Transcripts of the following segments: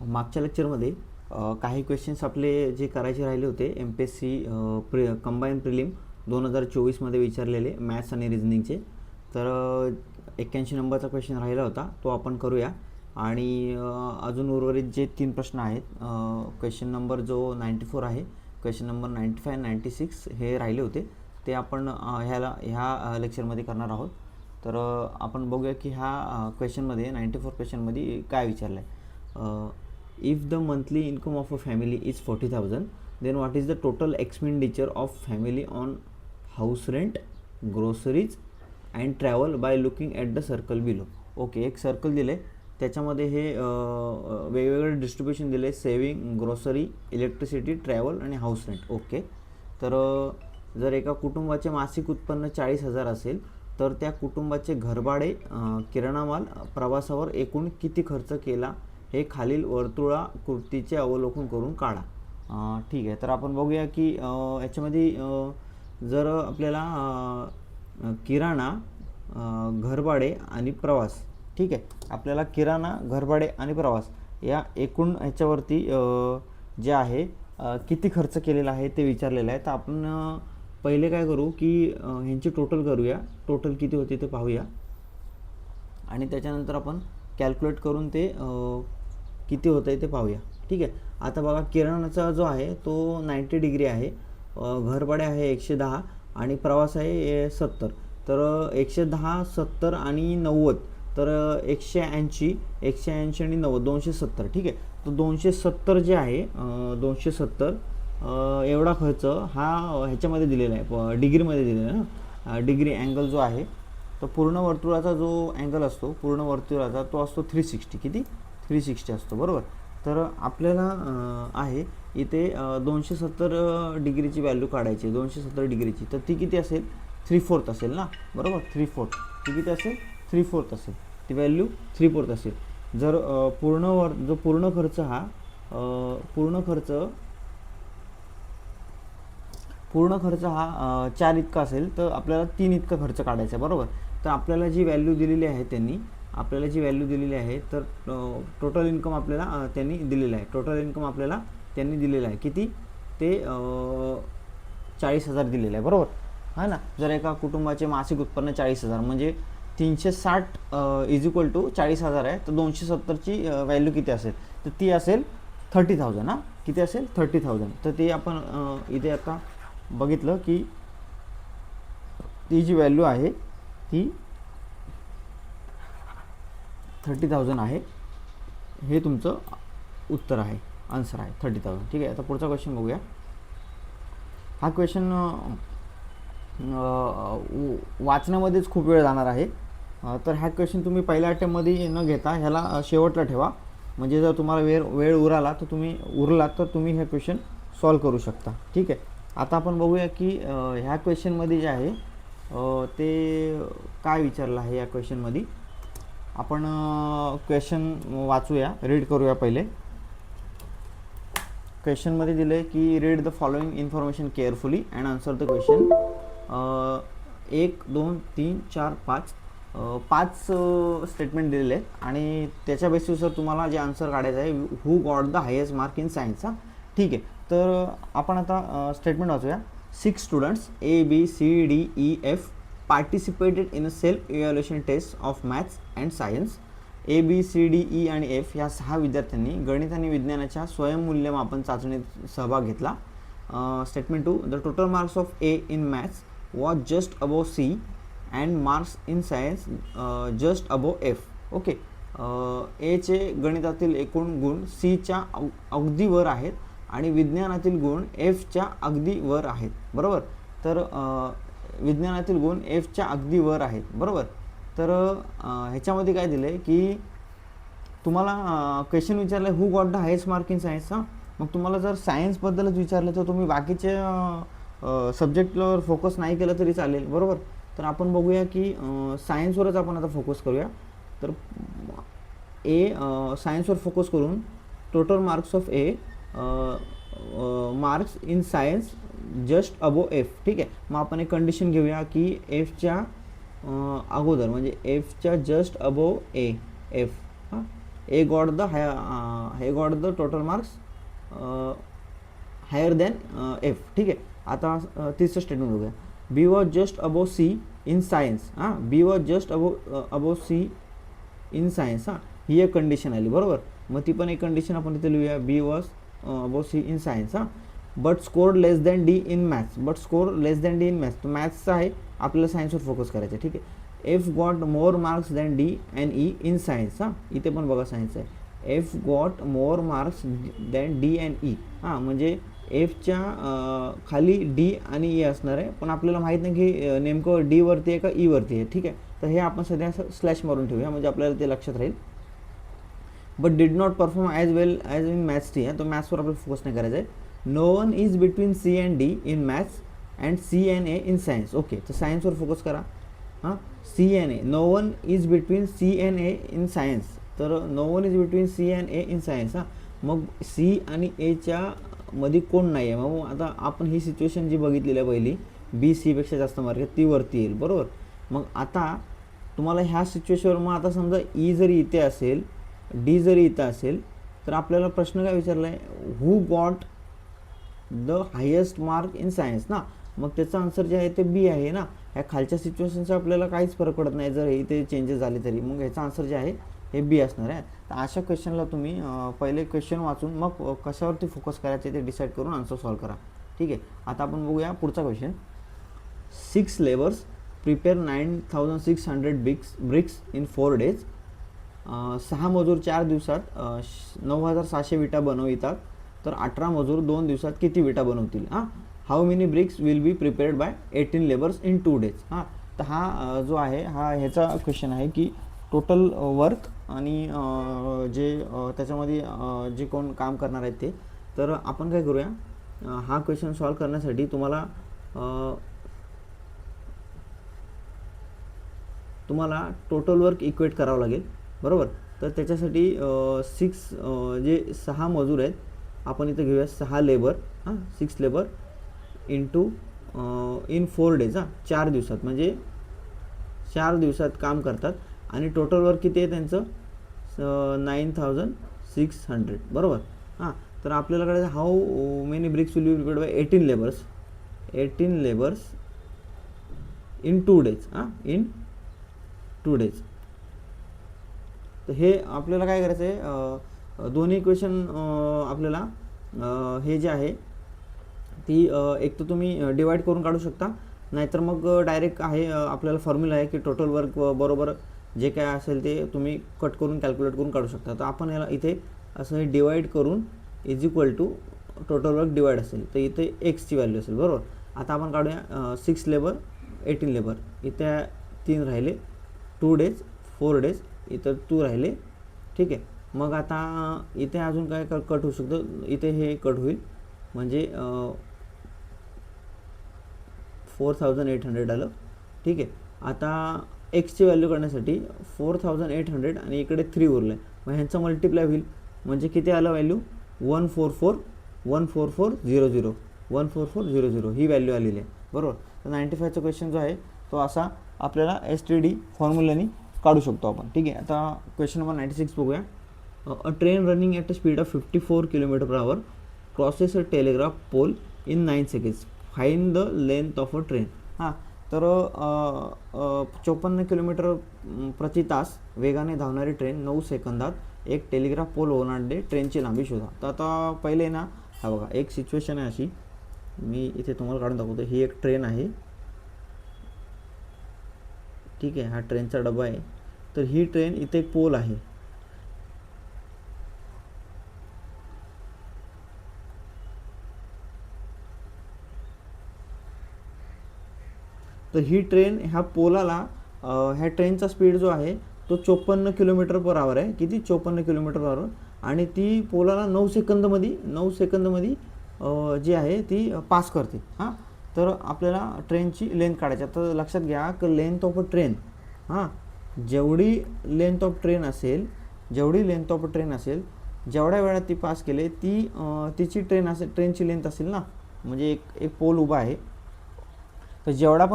मागच्या लेक्चरमध्ये काही क्वेश्चन्स आपले जे करायचे राहिले होते MPSC कंबाईन प्रिलिम 2024मध्ये विचारलेले मॅथ्स आणि रिझनिंगचे. तर 81 नंबरचा क्वेश्चन राहिला होता, तो आपण करूया. आणि अजून उर्वरित जे 3 प्रश्न आहेत, क्वेश्चन नंबर जो 94 आहे, क्वेश्चन नंबर 95, 96 हे राहिले होते, ते आपण ह्या लेक्चरमध्ये करणार आहोत. तर आपण बघूया की ह्या क्वेश्चनमध्ये 94 क्वेश्चनमध्ये काय विचारलं आहे. If the monthly income of a family is 40,000, then what is the total expenditure of family on house rent, groceries and travel by looking at the circle below. Okay, एक सर्कल दिले, त्याच्यामध्ये हे वेगवेगळे डिस्ट्रीब्युशन दिले, saving, grocery, electricity, travel आणि house rent. Okay, तर जर एका कुटुंबाचे मासिक उत्पन्न 40,000 असेल, तर त्या कुटुंबाचे घरभाडे, किराणा माल, प्रवासावर एकूण किती खर्च केला हे खालील वर्तुळाकृतीचे अवलोकन करून काढा. ठीक आहे, तर आपण बघूया की याच्यामध्ये जर आपल्याला किराणा, घरभाडे आणि प्रवास, ठीक आहे, आपल्याला किराणा, घरभाडे आणि प्रवास या एकूण ह्याच्यावरती जे आहे किती खर्च केलेला आहे ते विचारलेलं आहे. तर आपण पहिले काय करू की ह्यांची टोटल करूया, टोटल किती होते ते पाहूया आणि त्याच्यानंतर आपण कॅल्क्युलेट करून ते किती होतं आहे ते पाहूया. ठीक आहे, आता बघा, किराणाचा जो आहे तो 90 डिग्री आहे, घरभाडे आहे 110 आणि प्रवास आहे 70. तर 110, 70 आणि 90, तर 180 आणि 90, 270. ठीक आहे, तर 270 जे आहे, 270 एवढा खर्च हा ह्याच्यामध्ये दिलेला आहे, डिग्रीमध्ये दिलेला आहे ना. डिग्री अँगल जो आहे तो पूर्ण वर्तुळाचा जो अँगल असतो, पूर्ण वर्तुळाचा तो असतो 360. किती? 360 असतो, बरोबर. तर आपल्याला आहे इथे 270 डिग्रीची व्हॅल्यू काढायची, 270 डिग्रीची, तर ती किती असेल? 3/4 असेल ना, बरोबर. 3/4 ती किती असेल? 3/4 असेल, ती व्हॅल्यू 3/4 असेल. जर पूर्ण खर्च हा पूर्ण खर्च हा 4 इतका असेल, तर आपल्याला 3 इतका खर्च काढायचा आहे, बरोबर. तर आपल्याला जी व्हॅल्यू दिलेली आहे तर टोटल इन्कम आपल्याला त्यांनी दिलेलं आहे. किती? ते 40,000 दिलेलं आहे, बरोबर, है ना. जर एका कुटुंबाचे मासिक उत्पन्न 40,000 म्हणजे 360 इज इक्वल टू 40,000 आहे, तर 270ची व्हॅल्यू किती असेल? तर ती असेल 30,000. हां, किती असेल? 30,000. तर ते आपण इथे आता बघितलं की ती जी व्हॅल्यू आहे ती 30,000 आहे. हे तुमचं उत्तर आहे, आन्सर आहे 30,000. ठीक आहे, आता पुढचा क्वेश्चन बघूया. हा क्वेश्चन वाचण्यामध्येच खूप वेळ जाणार आहे, तर हा क्वेश्चन तुम्ही पहिल्या अटेम्प्टमध्ये न घेता ह्याला शेवटला ठेवा, म्हणजे जर तुम्हाला वेळ उरला तर तुम्ही हे क्वेश्चन सॉल्व करू शकता. ठीक आहे, आता आपण बघूया की ह्या क्वेश्चनमध्ये जे आहे ते काय विचारलं आहे. या क्वेश्चनमध्ये आपण क्वेश्चन वाचूया, रीड करूया. पहिले क्वेश्चनमध्ये दिलं आहे की read the following information carefully and answer the question. 1, 2, 3, 4, 5 statement दिलेले आहेत आणि त्याच्या बेसिसवर तुम्हाला जे आन्सर काढायचं आहे, who got the highest mark in science. ठीक आहे, तर आपण आता स्टेटमेंट वाचूया. 6 students ABCDEF participated in a self-evaluation test of maths and science. ABCDE आणि F या 6 विद्यार्थ्यांनी गणित आणि विज्ञानाच्या स्वयंमूल्यमापन चाचणीत सहभाग घेतला. Statement 2, the total marks of A in maths was just above C and marks in science just above F. Okay, Aचे गणितातील एकूण गुण Cच्या अगदी वर आहेत आणि विज्ञानातील गुण Fच्या अगदी वर आहेत, बरोबर. तर विज्ञानातील गुण Fच्या अगदी वर आहेत, बरोबर. तर ह्याच्यामध्ये काय दिलं आहे की तुम्हाला क्वेश्चन विचारलं आहे who got the highest mark in science. मग तुम्हाला जर सायन्सबद्दलच विचारलं तर तुम्ही बाकीचे सब्जेक्टवर फोकस नाही केलं तरी चालेल, बरोबर. तर आपण बघूया की सायन्सवरच आपण आता फोकस करूया. तर सायन्सवर फोकस करून total marks of A, marks in science just above F. ठीक आहे, मग आपण एक कंडिशन घेऊया की Fच्या अगोदर, म्हणजे Fच्या जस्ट अबो F. हां, A got the total marks higher than F. ठीक आहे. आता तिसरं स्टेटमेंट बघूया. B was just above C in science. B was just above C in science. ही एक कंडिशन आली, बरोबर. मग ती पण एक कंडिशन आपण इथे लिहूया. B was above C in science. But score less than D in maths. But score less than D in maths. तर मॅथ्सचं आहे, आपल्याला सायन्सवर फोकस करायचं आहे. ठीक आहे. F got more marks than D and E in science. इथे पण बघा सायन्स आहे. F got more marks than D and E. म्हणजे एफच्या खाली डी आणि ई असणार आहे, पण आपल्याला माहीत नाही की नेमकं डी वरती आहे का ई वरती आहे. ठीक आहे. तर हे आपण सध्या स्लॅश मारून ठेवूया, म्हणजे आपल्याला ते लक्षात राहील. But did not perform as well as in maths T. तो मॅथ्सवर आपल्याला फोकस नाही करायचं आहे. No one is between C and D in maths and C and A in science. Okay. तर सायन्सवर फोकस करा. C and A. No one is between C and A in science. तर no one is between C and A in science. मग C आणि एच्या मध्ये कोण नाही आहे. मग आता आपण ही सिच्युएशन जी बघितलेली आहे पहिली, बी सीपेक्षा जास्त मार्क आहे, ती वरती येईल, बरोबर. मग आता तुम्हाला ह्या सिच्युएशनवर, मग आता समजा ई जरी इथे असेल, डी जरी इथं असेल, तर आपल्याला प्रश्न काय विचारला आहे, who got the highest mark in science ना. मग त्याचं आन्सर जे आहे ते बी आहे ना. ह्या खालच्या सिच्युएशनचा आपल्याला काहीच फरक पडत नाही जर इथे चेंजेस झाले तरी. मग ह्याचं आन्सर जे आहे हे बी असणार आहे. तर अशा क्वेश्चनला तुम्ही पहिले क्वेश्चन वाचून मग कशावरती फोकस करायचे ते डिसाईड करून आन्सर सॉल्व करा. ठीक आहे. आता आपण बघूया पुढचा question. 6 labours prepare 9600 BRICS in 4 days. 6 मजूर 4 दिवसात 9700 विटा बनवितात. तर 18 मजूर 2 दिवसात किती विटा बनवतील. How many bricks will be prepared by 18 labours in 2 days. तर हा जो आहे ह्याचा क्वेश्चन आहे की टोटल वर्क आणि जे त्याच्यामध्ये जे कोण काम करणार आहेत ते. तर आपण काय करूया, हा क्वेश्चन सॉल्व करण्यासाठी तुम्हाला टोटल वर्क इक्वेट करावं लागेल, बरोबर. तर त्याच्यासाठी 6 मजूर आहेत, आपण इथं घेऊया 6 labour. 6 labour into in 4 days. 4 दिवसात, म्हणजे 4 दिवसात काम करतात. आणि टोटल वर्क किती आहे त्यांचं 9600, बरोबर. तर आपल्याला कळायचं how many bricks will be prepared by 18 labours in 2 days. In 2 days. तर हे आपल्याला काय करायचं आहे, दोन्ही इक्वेशन आपल्याला हे जे आहे ती एक तर तुम्ही डिवाईड करून काढू शकता, नाहीतर मग डायरेक्ट आहे आपल्याला फॉर्म्युला आहे की टोटल वर्क बरोबर जे काय असेल ते तुम्ही कट करून कॅल्क्युलेट करून काढू शकता. तर आपण याला इथे असं हे डिवाईड करून is equal to total work divide असेल, तर इथे एक्सची व्हॅल्यू असेल, बरोबर. आता आपण काढूया 6 लेबर 18 लेबर. इथे 3 राहिले, 2 days 4 days, इथं 2 राहिले. ठीक आहे. मग आता इथे अजून काय कट होऊ शकतं, इथे हे कट होईल, म्हणजे 4800 आलं. ठीक आहे. आता एक्सची व्हॅल्यू काढण्यासाठी 4800 आणि इकडे 3 उरलं आहे, मग ह्यांचा मल्टिप्लाय होईल, म्हणजे किती आलं व्हॅल्यू 144,000 144,000 ही व्हॅल्यू आलेली आहे, बरोबर. तर 95चा क्वेश्चन जो आहे तो असा आपल्याला STD फॉर्म्युलानी काढू शकतो आपण. ठीक आहे. आता क्वेश्चन नंबर 96 बघूया. A train running at a speed of 54 km/h crosses a telegraph pole in 9 seconds. Find the length of a train. तर 54 किलोमीटर प्रति तास वेगाने धावणारी ट्रेन 9 सेकंदात एक टेलिग्राफ पोल ओलांडते. ट्रेनची लांबी शोधा. तर आता पहिले ना, हा बघा एक सिच्युएशन आहे अशी, मी इथे तुम्हाला काढून दाखवतो. ही एक ट्रेन आहे, ठीक आहे. हा ट्रेनचा डबा आहे. तर ही ट्रेन, इथे एक पोल आहे. तर ही ट्रेन, ह्या पोलाला ह्या ट्रेनचा स्पीड जो आहे तो 54 km/h आहे. किती 54 km/h. आणि ती पोलाला 9 सेकंदमध्ये जी आहे ती पास करते. तर आपल्याला ट्रेनची लेंथ काढायची. आता लक्षात घ्या की लेंथ ऑफ अ ट्रेन, जेवढी लेंथ ऑफ ट्रेन असेल, जेवढ्या वेळात ती पास केले ती तिची ट्रेनची लेंथ असेल ना. म्हणजे एक पोल उभा आहे, तर जेवढ्या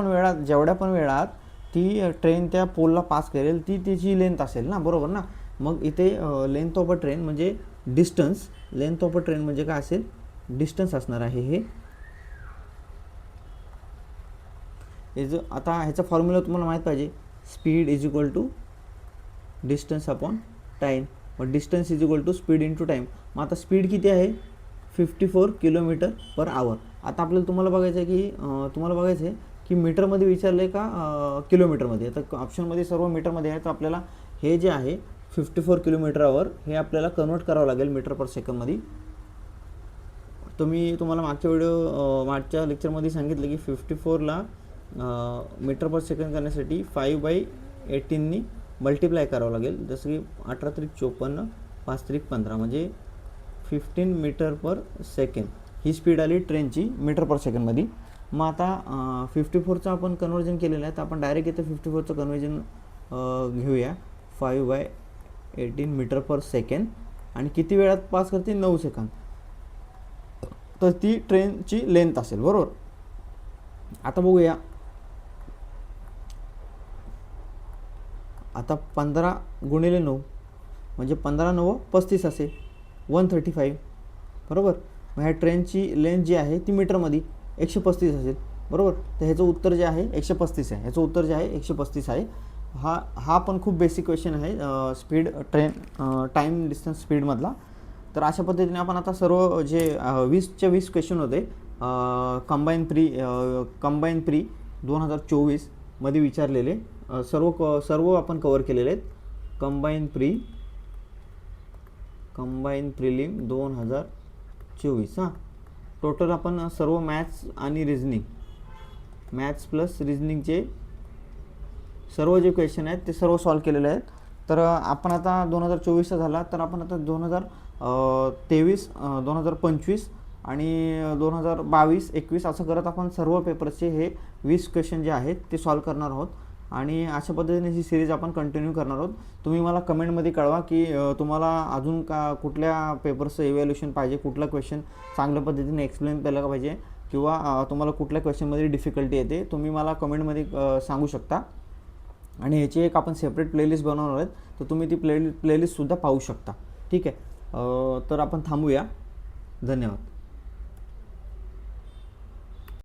पण वेळात ती ट्रेन त्या पोलला पास करेल ती तिची लेंथ असेल ना, बरोबर ना. मग इथे लेंथ ऑफ अ ट्रेन म्हणजे distance, length of a train म्हणजे काय असेल, डिस्टन्स असणार आहे हे जो आता ह्याचा फॉर्म्युला तुम्हाला माहीत पाहिजे, speed is equal to distance upon time, मग distance is equal to speed into time. मग आता स्पीड किती आहे, 54 किलोमीटर पर आवर. आता आपल्याला तुम्हाला बघायचं आहे की मीटरमध्ये विचारलं आहे का किलोमीटरमध्ये. आता ऑप्शनमध्ये सर्व मीटरमध्ये आहे, तर आपल्याला हे जे आहे 54 किलोमीटर आवर हे आपल्याला कन्वर्ट करावं लागेल मीटर पर सेकंदमध्ये. तर मी तुम्हाला मागच्या लेक्चरमध्ये सांगितलं की 54ला मीटर पर सेकंड करण्यासाठी 5/18 मल्टिप्लाय करावं लागेल. जसं की 18 त्रिक 54, 5 त्रिक 15 म्हणजे 15 मीटर पर सेकंड ही स्पीड आली ट्रेनची मीटर पर सेकंडमध्ये. मग आता 54चं आपण कन्वर्जन केलेलं आहे, तर आपण डायरेक्ट इथे 54चं कन्वर्जन घेऊया. 5/18 मीटर पर सेकंड आणि किती वेळात पास करते, 9 सेकंद. तर ती ट्रेनची लेंथ असेल, बरोबर. आता बघूया, आता 15 गुणिले 9 म्हणजे 15×9 35 असेल, 135, बरोबर. मग ह्या ट्रेनची लेंथ जी आहे ती मीटरमध्ये 135 असेल, बरोबर. तर ह्याचं उत्तर जे आहे 135 आहे, ह्याचं उत्तर जे आहे 135 आहे. हा पण खूप बेसिक क्वेश्चन आहे स्पीड ट्रेन टाईम डिस्टन्स स्पीडमधला. तर अशा पद्धतीने आपण आता सर्व जे 20च्या 20 क्वेश्चन होते कंबाईन प्री 2024 मध्ये विचारलेले सर्व आपण कवर केलेले आहेत. Combine prelim 2024. टोटल आपण सर्व मॅथ्स आणि रिझनिंग, मॅथ्स प्लस रिझनिंगचे सर्व जे क्वेश्चन आहेत ते सर्व सॉल्व केलेले आहेत. तर आपण आता 2024चा झाला, तर आपण आता 2023, 2025 आणि 2022, 21 असं करत आपण सर्व पेपरचे हे 20 क्वेश्चन जे आहेत ते सॉल्व करणार आहोत. आणि अशा पद्धतीने ही सिरीज आपण कंटिन्यू करणार आहोत. तुम्ही मला कमेंटमध्ये कळवा की तुम्हाला अजून कुठल्या पेपरचं इव्हॅल्युएशन पाहिजे, कुठला क्वेश्चन चांगल्या पद्धतीने एक्सप्लेन केला पाहिजे, किंवा तुम्हाला कुठल्या क्वेश्चनमध्ये डिफिकल्टी येते, तुम्ही मला कमेंटमध्ये सांगू शकता. आणि ह्याची एक आपण सेपरेट प्लेलिस्ट बनवणार आहेत, तर तुम्ही ती प्लेलिस्टसुद्धा पाहू शकता. ठीक आहे, तर आपण थांबूया. धन्यवाद.